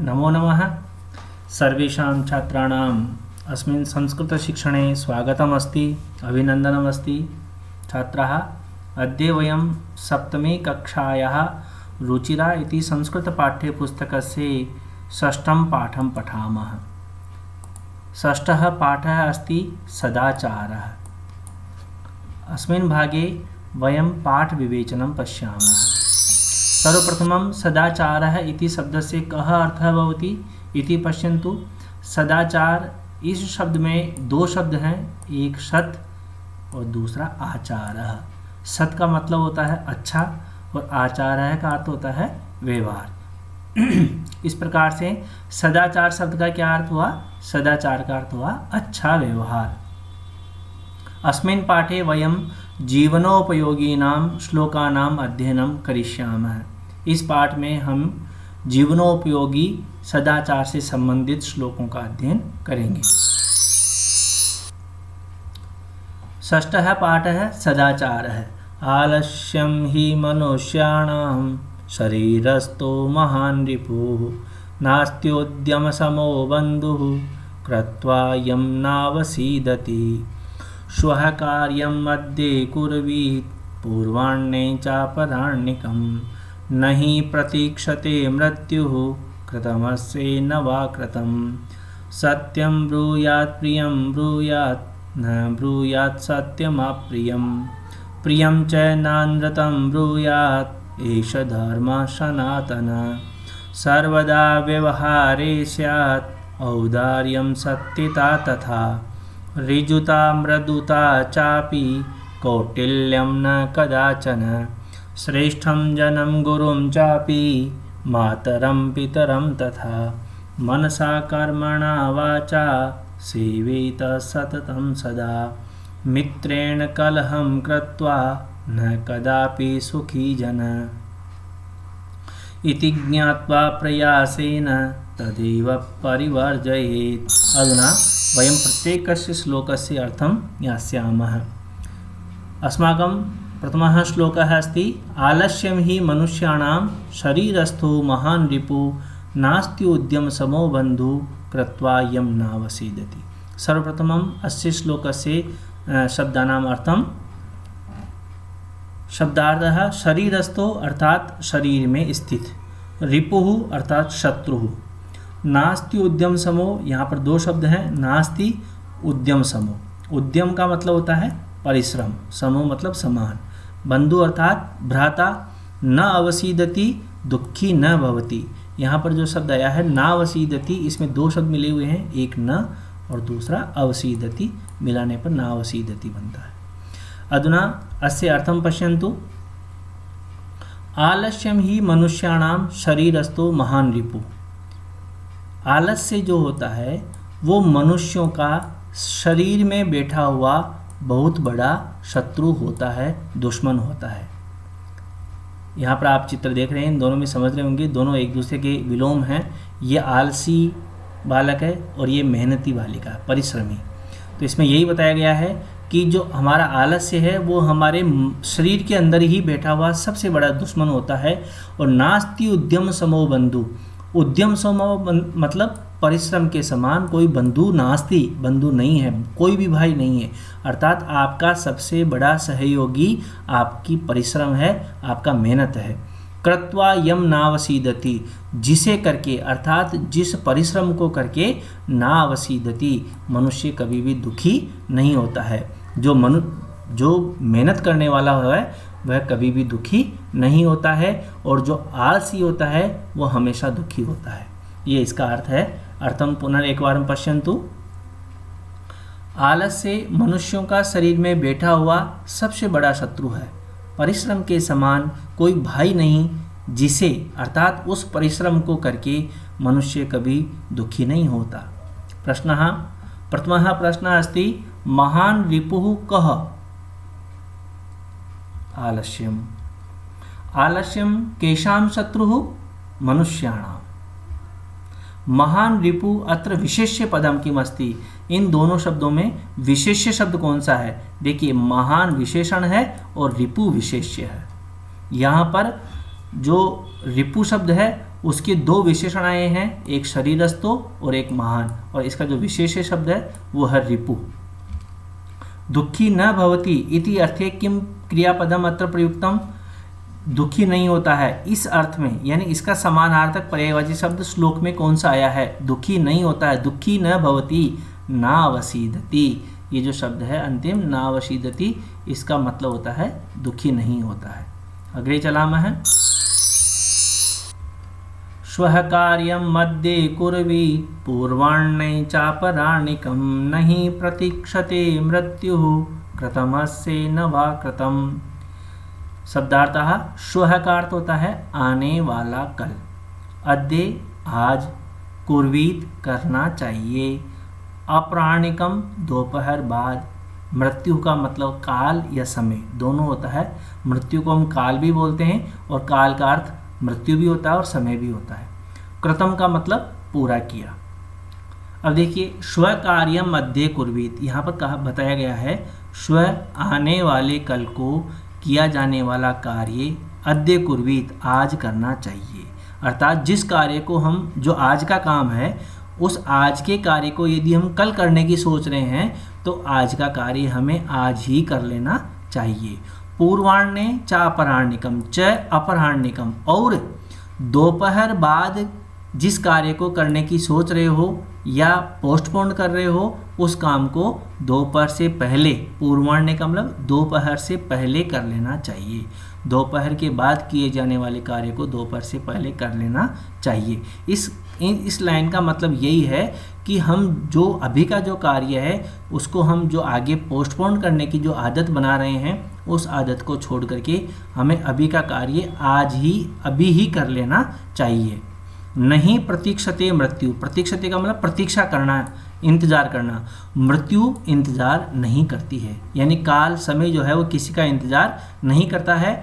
नमो नमः। सर्वेषां छात्राणाम् अस्मिन् संस्कृतशिक्षणे स्वागतमस्ति, अभिनन्दनमस्ति। छात्राः, अद्य वयं सप्तमी कक्षायाः रुचिरा इति संस्कृतपाठ्यपुस्तकस्य षष्ठं पाठं पठामः। षष्ठः पाठः अस्ति सदाचारः। अस्मिन् भागे वयं पाठविवेचनं पश्यामः। सर्वप्रथमं सदाचारः इति शब्दस्य कः अर्थः भवति इति पश्यन्तु। सदाचार, इस शब्द में दो शब्द हैं, एक सत् और दूसरा आचारः। सत् का मतलब होता है अच्छा और आचारः का अर्थ होता है व्यवहार। इस प्रकार से सदाचार शब्द का क्या अर्थ हुआ? सदाचार का अर्थ हुआ अच्छा व्यवहार। अस्मिन् पाठे वयं जीवनोपयोगीनां श्लोकानां अध्ययनं करिष्यामः। इस पाठ में हम जीवनोपयोगी सदाचार से संबंधित श्लोकों का अध्ययन करेंगे। षष्ठः पाठः सदाचारः। आलस्यं हि मनुष्याणां शरीरस्थो महान् रिपुः नास्त्योद्यमसमो बन्धुः कृत्वा यं नावसीदति। श्वः कार्यम् अद्य कुर्वीत् पूर्वाह्णे चापराह्निकम् न हि प्रतीक्षते मृत्युः कृतमस्य न वा कृतम्। सत्यं ब्रूयात् प्रियं ब्रूयात् न ब्रूयात् सत्यमप्रियम्। प्रियं च नानृतं ब्रूयात् एष धर्मः सनातनः। सर्वदा व्यवहारे स्यात् औदार्यं सत्यता तथा। ऋजुता मृदुता चापि कौटिल्यं न कदाचन। श्रेष्ठं जनं गुरुं चापि मातरं पितरं तथा। मनसा कर्मणा वाचा सेवेत सततं सदा। मित्रेण कलहं कृत्वा न कदापि सुखी जनः। इति ज्ञात्वा प्रयासेन तदेव परिवर्जयेत्। अधुना वयं प्रत्येकस्य श्लोकस्य अर्थं ज्ञास्यामः। अस्माकं प्रथमः श्लोकः अस्ति आलस्यं हि मनुष्याणां शरीरस्थो महान् रिपुः नास्त्युद्यमसमो बन्धुः कृत्वा यं नावसीदति। सर्वप्रथमम् अस्य श्लोकस्य शब्दानाम् अर्थं। शब्दार्थः शरीरस्थो अर्थात शरीर में स्थित, रिपुः अर्थात शत्रुः, नास्ति उद्यम समो, यहाँ पर दो शब्द हैं, नास्ति उद्यम समो। उद्यम का मतलब होता है परिश्रम, समो मतलब समान। बंधु अर्थात भ्राता। न अवसीदति दुखी न भवति। यहाँ पर जो शब्द आया है नावसीदति, इसमें दो शब्द मिले हुए हैं, एक न और दूसरा अवसीदति, मिलाने पर नावसीदति बनता है। अधुना अस्य अर्थं पश्यन्तु। आलस्यं ही मनुष्याणां शरीरस्थो महान् रिपुः। आलस्य जो होता है वो मनुष्यों का शरीर में बैठा हुआ बहुत बड़ा शत्रु होता है, दुश्मन होता है। यहाँ पर आप चित्र देख रहे हैं, इन दोनों में समझ रहे होंगे, दोनों एक दूसरे के विलोम हैं। ये आलसी बालक है और ये मेहनती बालिका, परिश्रमी। तो इसमें यही बताया गया है कि जो हमारा आलस्य है वो हमारे शरीर के अंदर ही बैठा हुआ सबसे बड़ा दुश्मन होता है। और नास्ति उद्यम समो बंधु। उद्यम समो मतलब परिश्रम के समान कोई बंधु, नास्ति बंधु नहीं है, कोई भी भाई नहीं है। अर्थात आपका सबसे बड़ा सहयोगी आपकी परिश्रम है, आपका मेहनत है। कृत्वा यम नावसीदति, जिसे करके अर्थात जिस परिश्रम को करके नावसीदति, मनुष्य कभी भी दुखी नहीं होता है। जो मेहनत करने वाला है वह कभी भी दुखी नहीं होता है, और जो आलसी होता है वो हमेशा दुखी होता है। ये इसका अर्थ है। अर्थम पुनरेकवारं पश्यन्तु। आलस्य मनुष्यों का शरीर में बैठा हुआ सबसे बड़ा शत्रु है, परिश्रम के समान कोई भाई नहीं, जिसे अर्थात उस परिश्रम को करके मनुष्य कभी दुखी नहीं होता। प्रथमः प्रश्नः अस्ति महान् रिपुः कः? आलस्यम्। आलस्यं केषां शत्रुः? मनुष्याणां। महान् रिपु अत्र विशेष्य पदम किम अस्ति? इन दोनों शब्दों में विशेष्य शब्द कौन सा है? देखिए, महान विशेषण है और रिपु विशेष्य है। यहाँ पर जो रिपु शब्द है उसके दो विशेषण आए हैं, एक शरीरस्थो और एक महान, और इसका जो विशेष शब्द है वो है रिपु। दुखी न भवति इति अर्थे किम क्रियापदम अत्र प्रयुक्तम, दुखी नहीं होता है इस अर्थ में, यानी इसका समानार्थक पर्यायवाची शब्द श्लोक में कौन सा आया है? दुखी नहीं होता है, दुखी न भवति नावसीदति, ये जो शब्द है अंतिम नावसीदति, इसका मतलब होता है दुखी नहीं होता है। अग्रे चलाम है, श्वः कार्यं मध्ये कुर्वीत पूर्वाण्ये चापराणिकं नहि प्रतीक्षते मृत्युः कृतमस्य न वा कृतम्। शब्दार्थः श्वः का अर्थ होता है आने वाला कल, अद्य आज, कुर्वीत करना चाहिए, अपराणिकम दोपहर बाद, मृत्यु का मतलब काल या समय दोनों होता है। मृत्यु को हम काल भी बोलते हैं और काल का अर्थ मृत्यु भी होता है और समय भी होता है। कृतम का मतलब पूरा किया। अब देखिए श्व कार्यम मध्ये कुर्वीत, यहाँ पर कहा बताया गया है श्व आने वाले कल को किया जाने वाला कार्य अद्य कुर्वीत आज करना चाहिए। अर्थात जिस कार्य को हम, जो आज का काम है, उस आज के कार्य को यदि हम कल करने की सोच रहे हैं तो आज का कार्य हमें आज ही कर लेना चाहिए। पूर्वाह्ने च अपराह्निकम, च अपराह्निकम, और दोपहर बाद जिस कार्य को करने की सोच रहे हो या पोस्टपोन कर रहे हो उस काम को दोपहर से पहले, पूर्वाह्न का मतलब दोपहर से पहले कर लेना चाहिए। दोपहर के बाद किए जाने वाले कार्य को दोपहर से पहले कर लेना चाहिए। इस लाइन का मतलब यही है कि हम जो अभी का जो कार्य है उसको हम जो आगे पोस्टपोन करने की जो आदत बना रहे हैं उस आदत को छोड़ करके हमें अभी का कार्य आज ही अभी ही कर लेना चाहिए। नहीं प्रतीक्षते मृत्यु, प्रतीक्षते का मतलब प्रतीक्षा करना, इंतजार करना, मृत्यु इंतजार नहीं करती है, यानी काल समय जो है वो किसी का इंतजार नहीं करता है।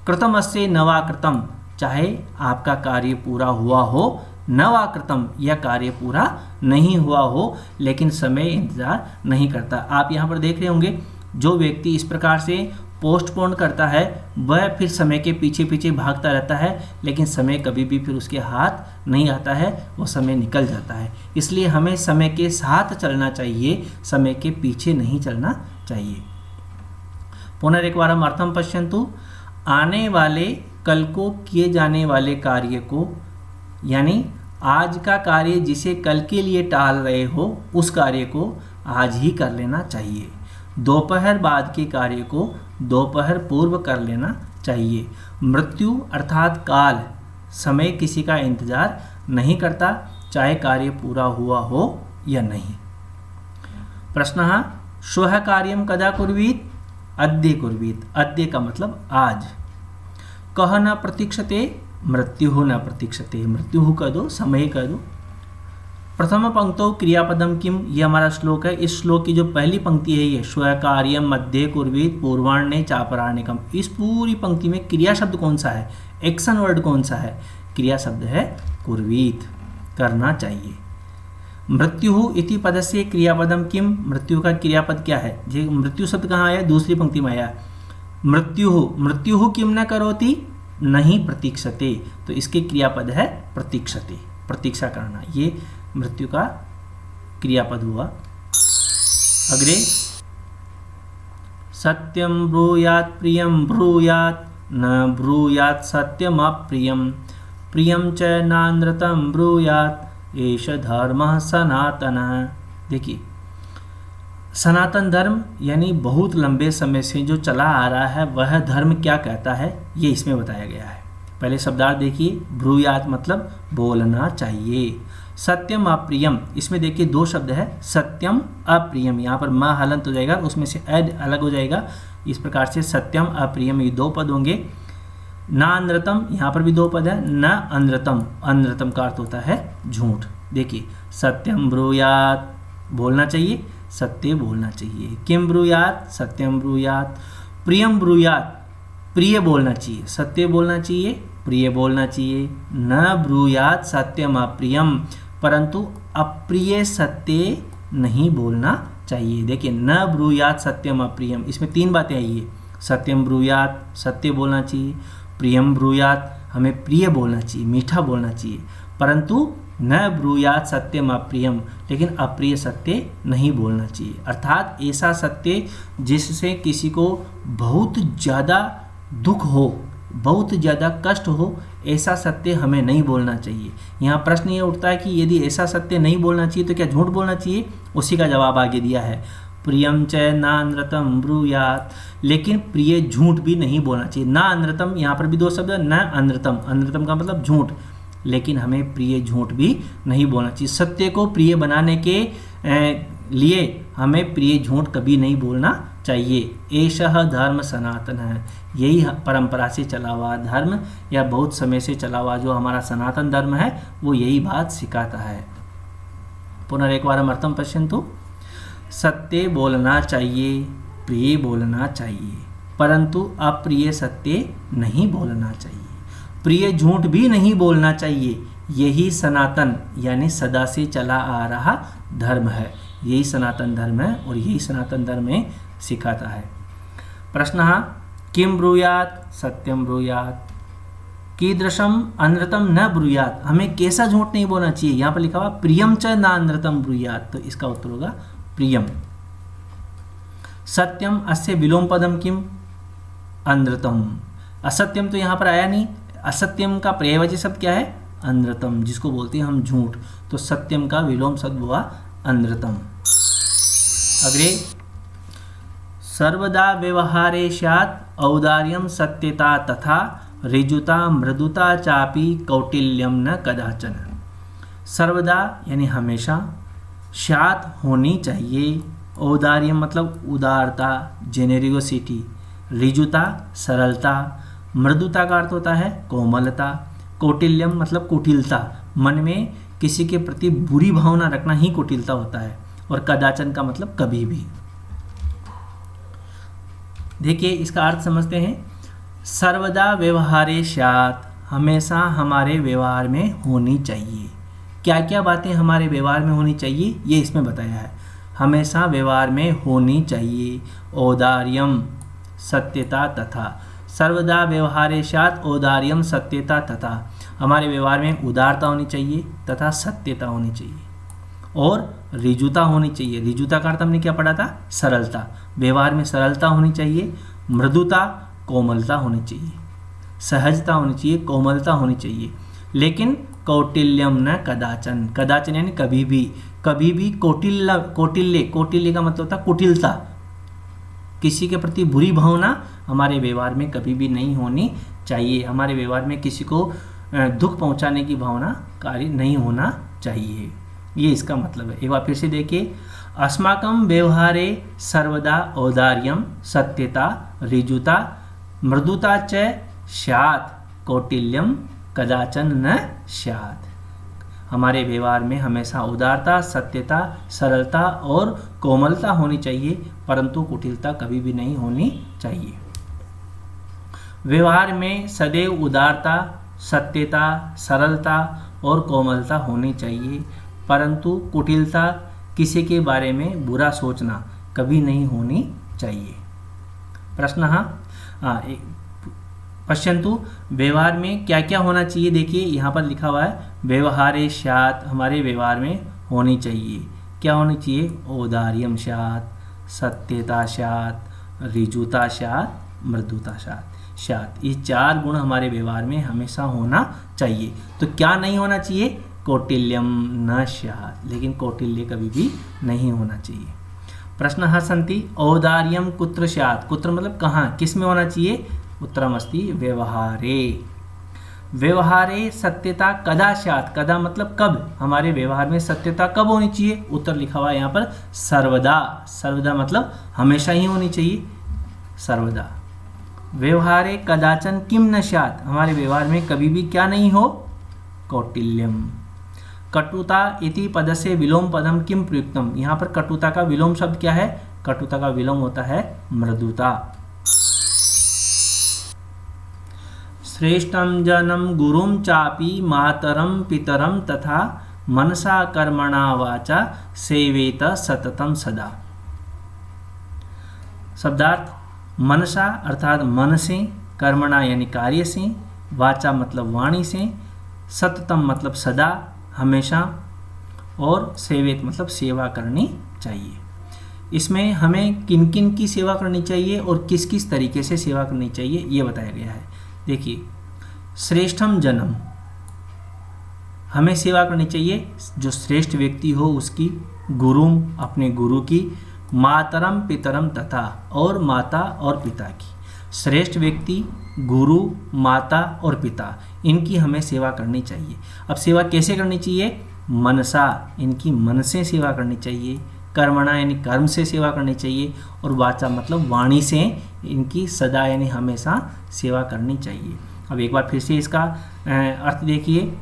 कृतमस्य नवा कृतम, चाहे आपका कार्य पूरा हुआ हो, नवा कृतम या कार्य पूरा नहीं हुआ हो, लेकिन समय इंतजार नहीं करता। आप यहाँ पर देख रहे होंगे जो व्यक्ति इस प्रकार से पोस्टपोन करता है वह फिर समय के पीछे पीछे भागता रहता है, लेकिन समय कभी भी फिर उसके हाथ नहीं आता है, वो समय निकल जाता है। इसलिए हमें समय के साथ चलना चाहिए, समय के पीछे नहीं चलना चाहिए। पुनरेकवारम अर्थम पश्यन्तु, आने वाले कल को किए जाने वाले कार्य को, यानी आज का कार्य जिसे कल के लिए टाल रहे हो उस कार्य को आज ही कर लेना चाहिए। दोपहर बाद के कार्य को दोपहर पूर्व कर लेना चाहिए। मृत्यु अर्थात काल, समय किसी का इंतजार नहीं करता, चाहे कार्य पूरा हुआ हो या नहीं। प्रश्नः श्वः कार्यं कदा कुर्वीत, अद्य कुर्वीत, अद्य का मतलब आज। कह न प्रतीक्षते, मृत्यु न प्रतीक्षते, मृत्यु कह दो, समय कह दो। प्रथम पंक्तौ क्रियापदम किम, ये हमारा श्लोक है। इस श्लोक की जो पहली पंक्ति है ये श्व कार्यम मध्ये कुर्वीत पूर्वाह्ने चापराह्निकम, इस पूरी पंक्ति में क्रिया शब्द कौन सा है, एक्शन वर्ड कौन सा है? क्रिया शब्द है कुर्वीत, करना चाहिए। मृत्यु इति पदस्य क्रियापदम किम, मृत्यु का क्रियापद क्या है? जी मृत्यु शब्द कहाँ आया? दूसरी पंक्ति में आया। मृत्यु किम न करोति, नहीं प्रतीक्षते, तो इसके क्रियापद है प्रतीक्षते, प्रतीक्षा करना, ये मृत्यु का क्रियापद हुआ। अग्रे सत्यम ब्रूयात प्रियम ब्रूयात न ब्रूयात सत्यम अप्रियम प्रियम च नानृतम ब्रूयात एष धर्मः सनातनः। देखिए सनातन धर्म यानी बहुत लंबे समय से जो चला आ रहा है वह धर्म क्या कहता है ये इसमें बताया गया है। पहले शब्दार्थ देखिए, ब्रूयात मतलब बोलना चाहिए, सत्यम अप्रियम, इसमें देखिए दो शब्द है, सत्यम अप्रियम, यहाँ पर म हलंत हो जाएगा, उसमें से ऐड अलग हो जाएगा, इस प्रकार से सत्यम अप्रियम, ये दो पद होंगे। न अनृतम, यहाँ पर भी दो पद है, न अनृतम, अनृतम का अर्थ होता है झूठ। देखिए सत्यम ब्रूयात बोलना चाहिए, सत्य बोलना चाहिए, किम ब्रूयात सत्यम ब्रूयात, प्रियम ब्रूयात प्रिय बोलना चाहिए, सत्य बोलना चाहिए, प्रिय बोलना चाहिए। न ब्रूयात सत्यम अप्रियम, परंतु अप्रिय सत्य नहीं बोलना चाहिए। देखिए न ब्रूयात सत्यम अप्रियम, इसमें तीन बातें आई है, सत्यम ब्रूयात सत्य बोलना चाहिए, प्रियम ब्रूयात हमें प्रिय बोलना चाहिए, मीठा बोलना चाहिए। परंतु न ब्रूयात सत्यम अप्रियम, लेकिन अप्रिय सत्य नहीं बोलना चाहिए। अर्थात ऐसा सत्य जिससे किसी को बहुत ज़्यादा दुख हो, बहुत ज़्यादा कष्ट हो, ऐसा सत्य हमें नहीं बोलना चाहिए। यहाँ प्रश्न ये उठता है कि यदि ऐसा सत्य नहीं बोलना चाहिए तो क्या झूठ बोलना चाहिए? उसी का जवाब आगे दिया है, प्रियम च नानृतम ब्रूयात। लेकिन प्रिय झूठ भी नहीं बोलना चाहिए। ना अनृतम, यहाँ पर भी दो शब्द है, न अनृतम, अनृतम का मतलब झूठ, लेकिन हमें प्रिय झूठ भी नहीं बोलना चाहिए। सत्य को प्रिय बनाने के लिए हमें प्रिय झूठ कभी नहीं बोलना चाहिए। एषः धर्म सनातन है, यही परंपरा से चला हुआ धर्म या बहुत समय से चला हुआ जो हमारा सनातन धर्म है वो यही बात सिखाता है। पुनरेकवारम अर्थम पश्यन्तु। सत्य बोलना चाहिए, प्रिय बोलना चाहिए, परंतु अप्रिय सत्य नहीं बोलना चाहिए, प्रिय झूठ भी नहीं बोलना चाहिए। यही सनातन यानी सदा से चला आ रहा धर्म है, यही सनातन धर्म है और यही सनातन धर्म में सिखाता है। प्रश्न किम ब्रूयात सत्यम ब्रूयात, कीदृशम अनृतम न ब्रूयात, हमें कैसा झूठ नहीं बोलना चाहिए? यहाँ पर लिखा हुआ प्रियम च न अनृतम ब्रूयात, तो इसका उत्तर होगा प्रियम। सत्यम अस्य विलोम पदम किम अनृतम, असत्यम तो यहाँ पर आया नहीं, असत्यम का पर्यायवाची शब्द क्या है? अनृतम, जिसको बोलते हैं हम झूठ, तो सत्यम का विलोम शब्द हुआ अनृतम। अग्रे सर्वदा व्यवहारे स्यात् औदार्यम सत्यता तथा ऋजुता मृदुता चापि कौटिल्यम न कदाचन। सर्वदा यानी हमेशा, स्यात् होनी चाहिए, औदार्यम मतलब उदारता, जेनेरियोसिटी, ऋजुता सरलता, मृदुता का अर्थ होता है कोमलता, कौटिल्यम मतलब कुटिलता, मन में किसी के प्रति बुरी भावना रखना ही कुटिलता होता है, और कदाचन का मतलब कभी भी। देखिए इसका अर्थ समझते हैं। सर्वदा व्यवहारे स्यात्, हमेशा हमारे व्यवहार में होनी चाहिए। क्या क्या बातें हमारे व्यवहार में होनी चाहिए ये इसमें बताया है। हमेशा व्यवहार में होनी चाहिए औदार्यम सत्यता तथा, सर्वदा व्यवहारे स्यात् औदार्यम सत्यता तथा, हमारे व्यवहार में उदारता होनी चाहिए तथा सत्यता होनी चाहिए, और ऋजुता होनी चाहिए। ऋजुता का अर्थ हमने क्या पढ़ा था? सरलता, व्यवहार में सरलता होनी चाहिए, मृदुता कोमलता होनी चाहिए, सहजता होनी चाहिए, कोमलता होनी चाहिए, लेकिन कौटिल्यम न कदाचन, कदाचन यानी कभी भी, कभी भी कौटिल्य, कौटिल्य, कौटिल्य का मतलब होता है कुटिलता, किसी के प्रति बुरी भावना हमारे व्यवहार में कभी भी नहीं होनी चाहिए। हमारे व्यवहार में किसी को दुख पहुंचाने की भावना कार्य नहीं होना चाहिए, ये इसका मतलब है। एक बार फिर से देखिए, अस्माकं व्यवहारे सर्वदा औदार्यम सत्यता ऋजुता मृदुता च स्यात् कौटिल्यम कदाचन न स्यात्, हमारे व्यवहार में हमेशा उदारता, सत्यता, सरलता और कोमलता होनी चाहिए, परंतु कुटिलता कभी भी नहीं होनी चाहिए। व्यवहार में सदैव उदारता, सत्यता, सरलता और कोमलता होनी चाहिए, परंतु कुटिलता, किसी के बारे में बुरा सोचना कभी नहीं होनी चाहिए। प्रश्न पश्यन्तु, व्यवहार में क्या क्या होना चाहिए? देखिए यहाँ पर लिखा हुआ है व्यवहारे स्यात्, हमारे व्यवहार में होनी चाहिए, क्या होनी चाहिए? औदार्यम स्यात्, सत्यता स्यात्, ऋजुता स्यात्, मृदुता स्यात्, ये चार गुण हमारे व्यवहार में हमेशा होना चाहिए। तो क्या नहीं होना चाहिए? कौटिल्यम न स्यात्, लेकिन कौटिल्य कभी भी नहीं होना चाहिए। प्रश्न सन्ति औदार्यम कुत्र स्यात्, कुत्र मतलब कहाँ, किस में होना चाहिए? उत्तरमस्ति व्यवहारे, व्यवहारे सत्यता कदा स्यात्, कदा मतलब कब, हमारे व्यवहार में सत्यता कब होनी चाहिए? उत्तर लिखा हुआ है यहाँ पर सर्वदा, सर्वदा मतलब हमेशा ही होनी चाहिए, सर्वदा। व्यवहारे कदाचन किम न स्यात्, हमारे व्यवहार में कभी भी क्या नहीं हो? कौटिल्यम। कटुता इति पदस्य विलोम पदम किम प्रयुक्तम, यहाँ पर कटुता का विलोम शब्द क्या है? कटुता का विलोम होता है मृदुता। श्रेष्ठं जनम गुरुं चापि मातरं पितरं तथा मनसा कर्मणा वाचा सेवेत सततम सदा। शब्दार्थ, मनसा अर्थात मन से, कर्मणा यानी कार्य से, वाचा मतलब वाणी से, सततम मतलब सदा, हमेशा, और सेवेत मतलब सेवा करनी चाहिए। इसमें हमें किन किन की सेवा करनी चाहिए और किस किस तरीके से सेवा करनी चाहिए ये बताया गया है। देखिए, श्रेष्ठम जन्म, हमें सेवा करनी चाहिए जो श्रेष्ठ व्यक्ति हो उसकी, गुरुम अपने गुरु की, मातरम पितरम तथा और माता और पिता की। श्रेष्ठ व्यक्ति, गुरु, माता और पिता, इनकी हमें सेवा करनी चाहिए। अब सेवा कैसे करनी चाहिए? मनसा, इनकी मन से सेवा करनी चाहिए, कर्मणा यानी कर्म से सेवा करनी चाहिए, और वाचा मतलब वाणी से इनकी सदा यानी हमेशा सेवा करनी चाहिए। अब एक बार फिर से इसका अर्थ देखिए,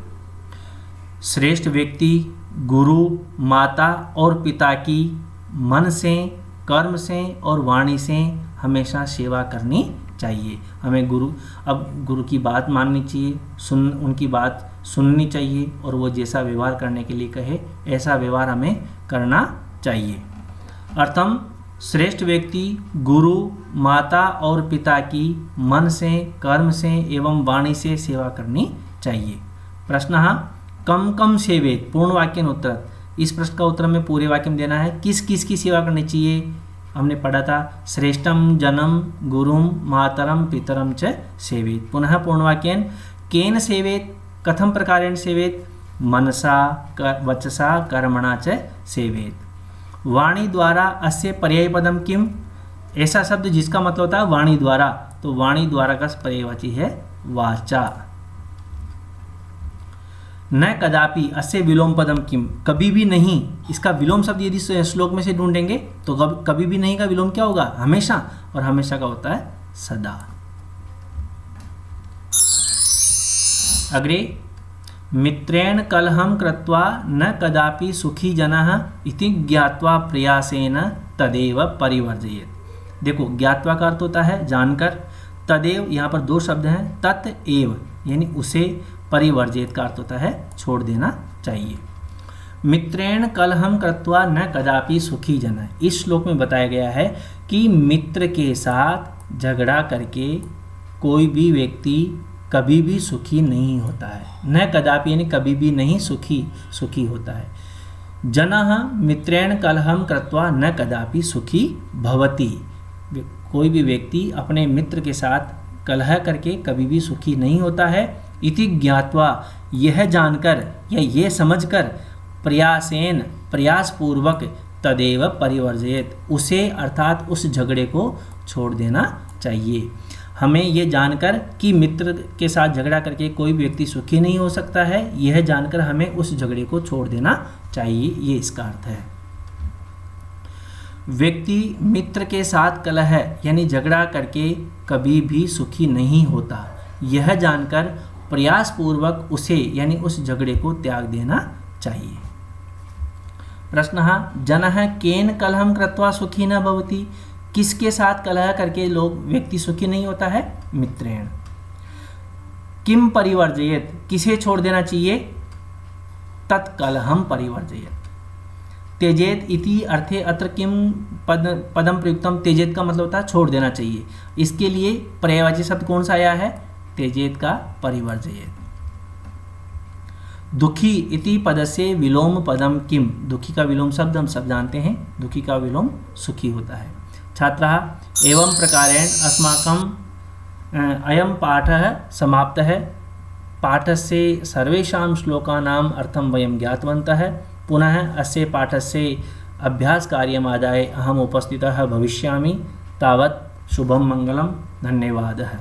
श्रेष्ठ व्यक्ति, गुरु, माता और पिता की मन से, कर्म से और वाणी से हमेशा सेवा करनी चाहिए। हमें गुरु की बात माननी चाहिए, उनकी बात सुननी चाहिए, और वो जैसा व्यवहार करने के लिए कहे ऐसा व्यवहार हमें करना चाहिए। अर्थम, श्रेष्ठ व्यक्ति गुरु, माता और पिता की मन से, कर्म से एवं वाणी से सेवा करनी चाहिए। प्रश्न, कम कम सेवेत, पूर्ण वाक्य उत्तर। इस प्रश्न का उत्तर में पूरे वाक्य में देना है। किस किस की सेवा करनी चाहिए? हमने पढ़ा था, श्रेष्ठम जनम गुरुम मातरम पितरम च सेवेत। पुनः पूर्ण वाक्य, केन सेवेत, कथम प्रकारेण सेवेत, मनसा वचसा कर्मणा च सेवेत। वाणी द्वारा अस्य पर्यायपदम किम, ऐसा शब्द जिसका मतलब होता है वाणी द्वारा, तो वाणी द्वारा का पर्यायवाची है वाचा। न कदापि अस्य विलोम पदम किम, कभी भी नहीं, इसका विलोम शब्द यदि श्लोक में से ढूंढेंगे तो कभी भी नहीं का विलोम क्या होगा? हमेशा, और हमेशा का होता है सदा। अग्रे, मित्रेण कलहम कृत्वा न कदापि सुखी जनः इति ज्ञात्वा प्रयासेन तदेव परिवर्जयेत्। देखो, ज्ञात्वा का अर्थ होता है जानकर, तदेव यहाँ पर दो शब्द हैं, तत एव यानी उसे, परिवर्जित का अर्थ होता है छोड़ देना चाहिए। मित्रेण कलहम कृत्वा न कदापि सुखी जन, इस श्लोक में बताया गया है कि मित्र के साथ झगड़ा करके कोई भी व्यक्ति कभी भी सुखी नहीं होता है। न कदापि यानी कभी भी नहीं सुखी होता है। जनः मित्रेण कलहम कृत्वा न कदापि सुखी भवति, कोई भी व्यक्ति अपने मित्र के साथ कलह करके कभी भी सुखी नहीं होता है। इति ज्ञात्वा, यह जानकर या ये समझकर, प्रयासेन प्रयासपूर्वक, तदेव परिवर्जयेत्, उसे अर्थात उस झगड़े को छोड़ देना चाहिए। हमें ये जानकर कि मित्र के साथ झगड़ा करके कोई व्यक्ति सुखी नहीं हो सकता है, यह जानकर हमें उस झगड़े को छोड़ देना चाहिए, ये इसका अर्थ है। व्यक्ति मित्र के साथ कलह यानी झगड़ा करके कभी भी सुखी नहीं होता, यह जानकर प्रयासपूर्वक उसे यानी उस झगड़े को त्याग देना चाहिए। प्रश्न, जनः केन कलहम कृत्वा सुखी न भवति, किसके साथ कलह करके व्यक्ति सुखी नहीं होता है? मित्रेण। किम परिवर्जयेत्, किसे छोड़ देना चाहिए? तत्कलहम परिवर्जयेत्। त्यजेत इति अर्थे अत्र किम पदम प्रयुक्तम, त्यजेत का मतलब होता है छोड़ देना चाहिए, इसके लिए पर्यायवाची शब्द कौन सा आया है? त्यजेत का परिवर्जयेत्। दुखी इति पदस्य विलोम पदम किम, दुखी का विलोम शब्द हम सब जानते हैं, दुखी का विलोम सुखी होता है। छात्राः, एवं प्रकारेण अस्माकं अयं पाठः समाप्तः। पाठस्य सर्वेषां श्लोकानाम् अर्थं वयं ज्ञातवन्तः। पुनः अस्य पाठस्य अभ्यासकार्यमादाय अहम् उपस्थितः भविष्यामि। तावत् शुभं मंगलम। धन्यवादः।